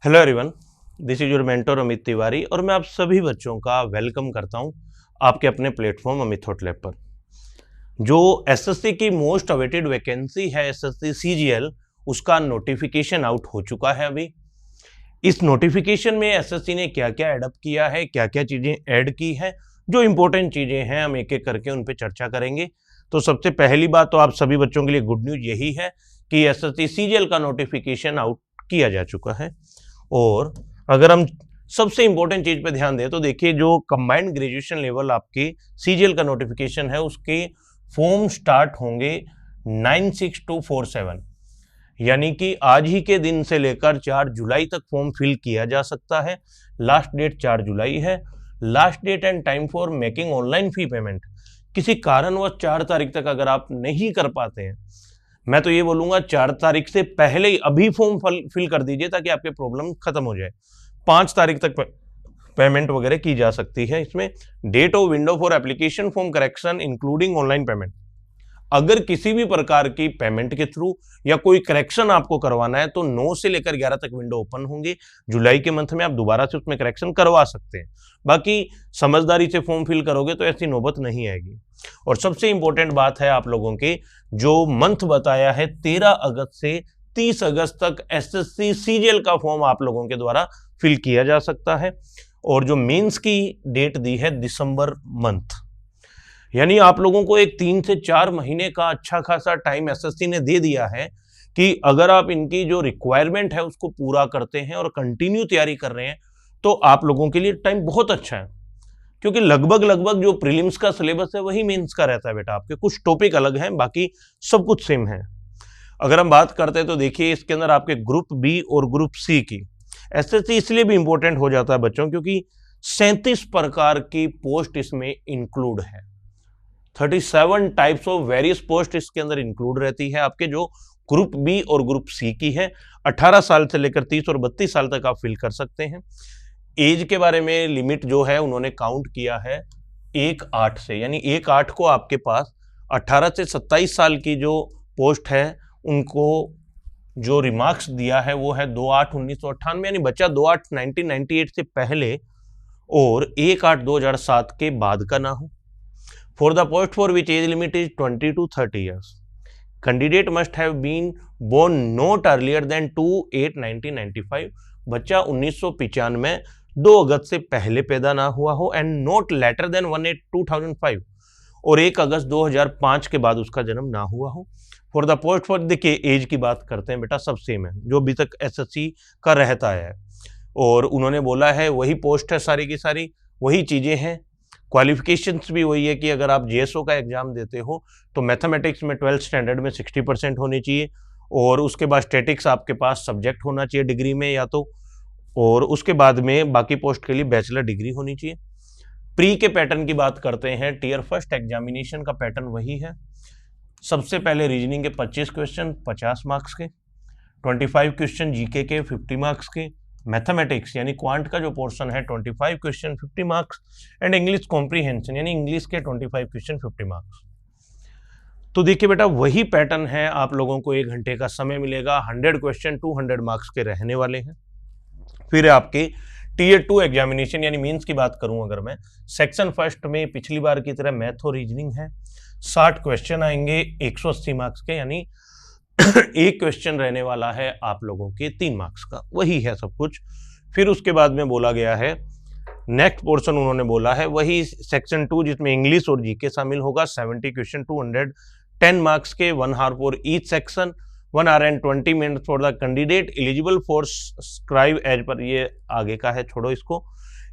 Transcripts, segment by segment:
Hello everyone, this is your mentor Amit Tiwari और मैं आप सभी बच्चों का वेलकम करता हूं आपके अपने प्लेटफॉर्म अमित हॉट लैब पर। जो एसएससी की मोस्ट अवेटेड वैकेंसी है एसएससी सीजीएल, उसका नोटिफिकेशन आउट हो चुका है अभी। इस नोटिफिकेशन में एसएससी ने क्या क्या एडअप किया है, क्या क्या चीज़ें ऐड की है, जो इंपॉर्टेंट चीज़ें हैं हम एक एक करके उन पर चर्चा करेंगे। तो सबसे पहली बात तो आप सभी बच्चों के लिए गुड न्यूज यही है कि एसएससी सीजीएल का नोटिफिकेशन आउट किया जा चुका है। और अगर हम सबसे इंपॉर्टेंट चीज पे ध्यान दें तो देखिए, जो कंबाइंड ग्रेजुएशन लेवल आपके सीजीएल का नोटिफिकेशन है उसके फॉर्म स्टार्ट होंगे 9/6/47, यानी कि आज ही के दिन से लेकर 4 जुलाई तक फॉर्म फिल किया जा सकता है। लास्ट डेट 4 जुलाई है। Last date and time for making online fee payment, किसी कारणवश 4 तारीख तक अगर आप नहीं कर पाते हैं, मैं तो ये बोलूंगा 4 तारीख से पहले ही अभी फॉर्म फिल कर दीजिए ताकि आपके प्रॉब्लम खत्म हो जाए। 5 तारीख तक पेमेंट वगैरह की जा सकती है। इसमें date of window for application form correction including online payment, अगर किसी भी प्रकार की पेमेंट के थ्रू या कोई करेक्शन आपको करवाना है तो 9 से लेकर 11 तक विंडो ओपन होंगी। जुलाई के मंथ में आप दोबारा से उसमें करेक्शन करवा सकते हैं। बाकी समझदारी से फॉर्म फिल करोगे तो ऐसी नौबत नहीं आएगी। और सबसे इंपॉर्टेंट बात है आप लोगों के जो मंथ बताया है 13 अगस्त से 30 अगस्त तक एसएससी सीजीएल का फॉर्म आप लोगों के द्वारा फिल किया जा सकता है। और जो मेंस की डेट दी है दिसंबर मंथ, यानी आप लोगों को एक 3 से 4 महीने का अच्छा खासा टाइम एसएससी ने दे दिया है कि अगर आप इनकी जो रिक्वायरमेंट है उसको पूरा करते हैं और कंटिन्यू तैयारी कर रहे हैं तो आप लोगों के लिए टाइम बहुत अच्छा है। क्योंकि लगभग जो प्रीलिम्स का सिलेबस है वही मेंस का रहता है बेटा। आपके कुछ टॉपिक अलग हैं, बाकी सब कुछ सेम है। अगर हम बात करते हैं तो देखिए, इसके अंदर आपके ग्रुप बी और ग्रुप सी की एसएससी इसलिए भी इंपॉर्टेंट हो जाता है बच्चों क्योंकि 37 प्रकार की पोस्ट इसमें इंक्लूड है। 37 टाइप्स ऑफ वेरियस पोस्ट इसके अंदर इंक्लूड रहती है। आपके जो ग्रुप बी और ग्रुप सी की है 18 साल से लेकर 30 और 32 साल तक आप फिल कर सकते हैं। एज के बारे में लिमिट जो है उन्होंने काउंट किया है 1/8 से, यानी 1/8 को आपके पास 18 से 27 साल की जो पोस्ट है उनको जो रिमार्क्स दिया है वो है 2/8/1998, यानी बच्चा 2/8/1998 से पहले और 1/8/2007 के बाद का ना हो। For the post for which age limit is 20 to 30 years, candidate must have been born not earlier than 2/8/1995, बच्चा 1995 2 अगस्त से पहले पैदा ना हुआ हो एंड नॉट लेटर देन 1/8/2005, और 1 अगस्त 2005 के बाद उसका जन्म ना हुआ हो। फॉर द पोस्ट फॉर, देखिए एज की बात करते हैं बेटा, सब सेम है जो अभी तक एसएससी का रहता है और उन्होंने बोला है वही पोस्ट है, सारी की सारी वही चीजें हैं। क्वालिफिकेशंस भी वही है कि अगर आप जेएसओ का एग्जाम देते हो तो मैथमेटिक्स में 12th स्टैंडर्ड में 60% होनी चाहिए और उसके बाद स्टैटिक्स आपके पास सब्जेक्ट होना चाहिए डिग्री में या तो, और उसके बाद में बाकी पोस्ट के लिए बैचलर डिग्री होनी चाहिए। प्री के पैटर्न की बात करते हैं, टीयर फर्स्ट एग्जामिनेशन का पैटर्न वही है। सबसे पहले रीजनिंग के 25 क्वेश्चन 50 मार्क्स के, 25 क्वेश्चन जीके के 50 मार्क्स के, मैथमेटिक्स यानी क्वांट का जो पोर्शन है 25 question 50 marks, and English comprehension यानी इंग्लिश के 25 क्वेश्चन 50 मार्क्स। तो देखिए बेटा, वही पैटर्न है। आप लोगों को 1 घंटे का समय मिलेगा, 100 क्वेश्चन 200 मार्क्स के रहने वाले हैं। फिर आपके टीयर 2 एग्जामिनेशन यानी मीन्स की बात करूं अगर मैं, सेक्शन फर्स्ट में पिछली बार की तरह मैथ और रीजनिंग है। 60 क्वेश्चन आएंगे 180 मार्क्स के, यानी एक क्वेश्चन रहने वाला है आप लोगों के 3 मार्क्स का, वही है सब कुछ। फिर उसके बाद में बोला गया है नेक्स्ट पोर्शन, उन्होंने बोला है वही सेक्शन 2 जिसमें इंग्लिश और जीके शामिल होगा। 70 क्वेश्चन 210 मार्क्स के, 1 hour for each section, 1 hour and 20 minutes for the candidate eligible for scribe as per, ये आगे का है, छोड़ो इसको।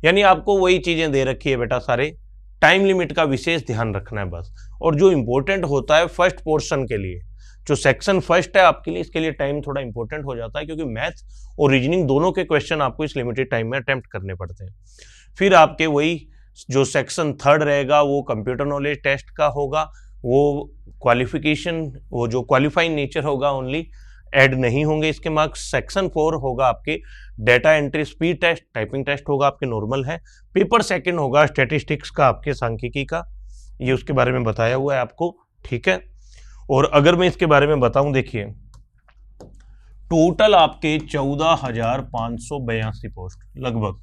यानी आपको वही चीजें दे रखी है बेटा, सारे टाइम लिमिट का विशेष ध्यान रखना है बस। और जो इंपॉर्टेंट होता है फर्स्ट पोर्शन के लिए, जो सेक्शन फर्स्ट है आपके लिए, इसके लिए टाइम थोड़ा इंपॉर्टेंट हो जाता है क्योंकि मैथ और रीजनिंग दोनों के क्वेश्चन आपको इस लिमिटेड टाइम में अटेम्प्ट करने पड़ते हैं। फिर आपके वही जो सेक्शन थर्ड रहेगा वो कंप्यूटर नॉलेज टेस्ट का होगा, वो क्वालिफिकेशन, वो जो क्वालिफाइंग नेचर होगा ओनली, ऐड नहीं होंगे इसके मार्क्स। सेक्शन 4 होगा आपके data entry speed test, typing test होगा आपके नॉर्मल है। पेपर सेकंड होगा स्टैटिस्टिक्स का, आपके सांख्यिकी का, ये उसके बारे में बताया हुआ है आपको, ठीक है। और अगर मैं इसके बारे में बताऊं, देखिए टोटल आपके 14,582 पोस्ट लगभग,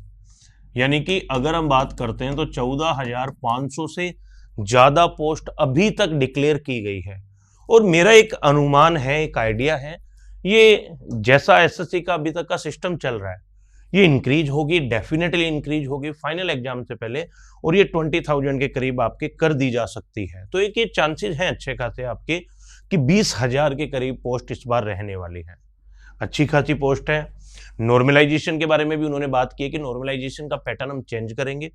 यानी कि अगर हम बात करते हैं तो 14,500 से ज्यादा पोस्ट अभी तक डिक्लेयर की गई है। और मेरा एक अनुमान है, एक आइडिया है, ये जैसा एसएससी का अभी तक का सिस्टम चल रहा है ये इंक्रीज होगी, डेफिनेटली इंक्रीज होगी फाइनल एग्जाम से पहले, और ये 20,000 के करीब आपके कर दी जा सकती है। तो एक ये चांसेस हैं अच्छे खासे आपके कि 20,000 के करीब पोस्ट इस बार रहने वाली है। अच्छी खासी पोस्ट है। नॉर्मलाइजेशन के बारे में भी उन्होंने बात की है कि नॉर्मलाइजेशन का पैटर्न हम चेंज करेंगे,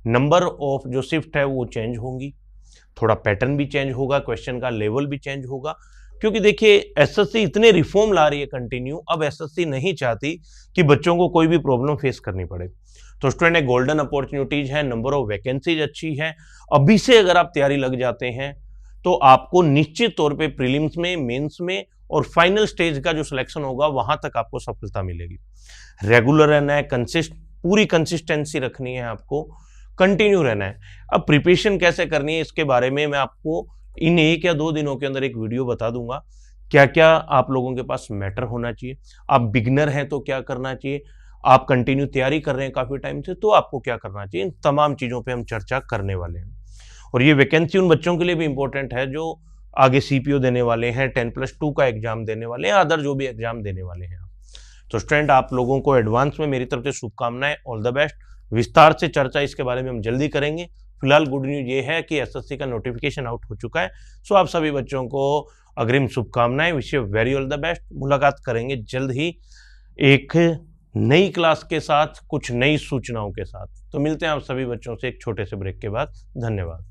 नंबर ऑफ जो शिफ्ट है वो चेंज होंगी, थोड़ा पैटर्न भी चेंज होगा, क्वेश्चन का लेवल भी चेंज होगा। क्योंकि देखिए एसएससी इतने रिफॉर्म ला रही है कंटिन्यू, अब एसएससी नहीं चाहती कि बच्चों को कोई भी प्रॉब्लम फेस करनी पड़े। तो स्टूडेंट गोल्डन अपॉर्चुनिटीज है, नंबर ऑफ वैकेंसीज अच्छी है। अभी से अगर आप तैयारी लग जाते हैं तो आपको निश्चित तौर पे प्रीलिम्स में, मेंस में और फाइनल स्टेज का जो सिलेक्शन होगा वहां तक आपको सफलता मिलेगी। रेगुलर रहना है, पूरी कंसिस्टेंसी रखनी है, आपको कंटिन्यू रहना है। अब प्रिपरेशन कैसे करनी है इसके बारे में मैं आपको इन 1 या 2 दिनों के अंदर एक वीडियो बता दूंगा। क्या क्या आप लोगों के पास मैटर होना चाहिए, आप बिगनर हैं तो क्या करना चाहिए, आप कंटिन्यू तैयारी कर रहे हैं काफी टाइम से तो आपको क्या करना चाहिए, इन तमाम चीजों पे हम चर्चा करने वाले हैं। और ये वैकेंसी उन बच्चों के लिए भी इंपॉर्टेंट है जो आगे सीपीओ देने वाले हैं, 10+2 का एग्जाम देने वाले हैं, अदर जो भी एग्जाम देने वाले हैं। तो स्टूडेंट आप लोगों को एडवांस में मेरी तरफ से शुभकामनाएं, ऑल द बेस्ट। विस्तार से चर्चा इसके बारे में हम जल्दी करेंगे। फिलहाल गुड न्यूज ये है कि एसएससी का नोटिफिकेशन आउट हो चुका है। सो आप सभी बच्चों को अग्रिम शुभकामनाएं, wish you very all the best. मुलाकात करेंगे जल्द ही एक नई क्लास के साथ, कुछ नई सूचनाओं के साथ। तो मिलते हैं आप सभी बच्चों से एक छोटे से ब्रेक के बाद। धन्यवाद।